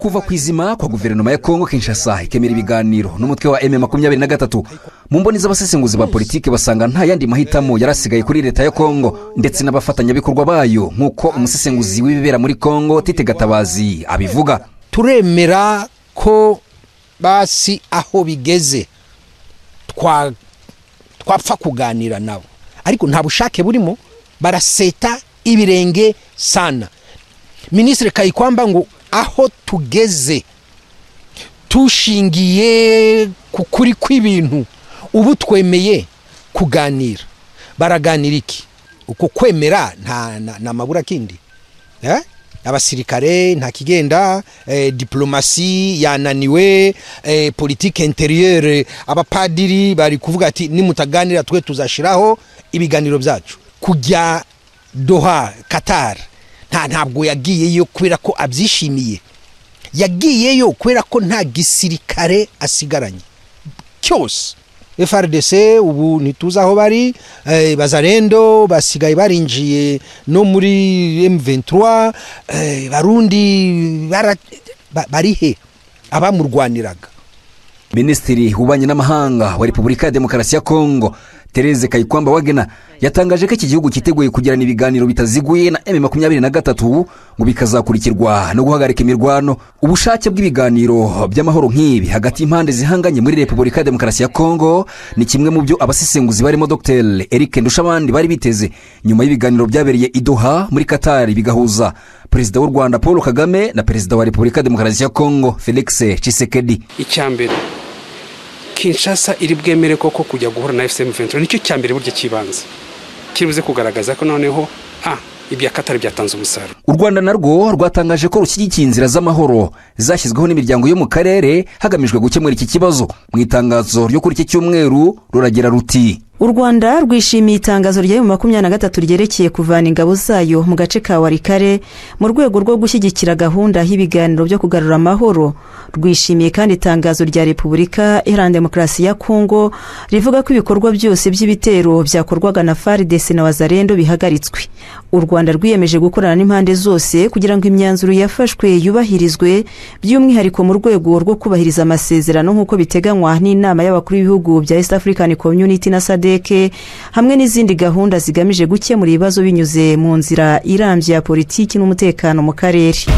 kuva ku izima kwa guverinoma ya Kongo Kinshasa ikemera ibiganiro n'umutwe wa M23 mu mboni z'abasesenguzi ba politiki basanga nta yandi mahitamo yarasigaye kuri leta ya Kongo ndetse n'abafatanyabikorwa bayo nk'uko umusesenguzi w'ibibera muri Kongo Tite Gatabazi abivuga. Turemera ko basi aho bigeze twapfa kuganira nabo, ariko nta bushake burimo, baraseta ibirenge sana. Ministre Kayikwamba ngo aho tugeze tushingiye kukuri kw'ibintu ubu twemeye kuganira. Baraganira iki? Uko kwemera nta mabura kindi, abasirikare nta kigenda, diplomasi yananiwe, politique intérieure, abapadiri bari kuvuga ati nimutaganira twe tuzashiraho ibiganiro byacu. Kujya Doha Qatar ntabwo yagiyeyo kubera ko abyishimiye, yagiyeyo kubera ko nta gisirikare asigaranye cyose. FRDC ubu ntituza aho bari, Bazarendo basigaye barinjiye no muri M23, Barundi barihe abamurwaniraga. Minisitiri w'ububanyi n'amahanga wa Repubulika ya Demokarasi ya Kongo Therese Kayikwamba Wagner yatangaje ko iki gihugu kiteguye kugirana ibiganiro bitaziguye na M23 ngo bikazakurikirwa no guhagarika imirwano. Ubushake bw'ibiganiro by'amahoro nk'ibi hagati y'impande zihanganye muri Repubulika ya Demokarasi ya Kongo ni kimwe mu byo abasesenguzi barimo Dr Eric Ndushabandi bari biteze nyuma y'ibiganiro byabereye i Doha muri Qatar bigahuza Perezida w'u Rwanda Paul Kagame na Perezida wa Repubulika ya Demokarasi ya Kongo Felix Tshisekedi. Icyambere Kinshasa iri bwemere koko kujya guhura na FM23, nicyo cyambere buryo kibanza kiruze kugaragaza ko noneho ibya Qatar byatanze umusaruro. U Rwanda narwo rwatangaje ko rushyigikiye inzira z'amahoro zashyizweho n'imiryango yo mu karere hagamijwe gukemura iki kibazo. Mu itangazo ryo kuri iki cyumweru ruragira ruti: U Rwanda rwishimiye itangazo rya 23 ryerekeye kuvana ingabo zayo mu gace ka Warikare mu rwego rwo gushyigikira gahunda y'ibiganiro byo kugarura amahoro. Rwishimiye kandi itangazo rya Repubulika Iharanira Demokarasi ya Kongo rivuga ko ibikorwa byose by'ibitero byakorwaga na FARDC na Bazarendo bihagaritswe. U Rwanda rwiyemeje gukorana n'impande zose kugira ngo imyanzuro yafashwe yubahirizwe, by'umwihariko mu rwego rwo kubahiriza amasezerano nk'uko biteganywa n'inama y'abakuru b'ibihugu bya East African Community na SADC, hamwe n'izindi gahunda zigamije gukemura ibibazo binyuze mu nzira irambye ya politiki n'umutekano mu karere.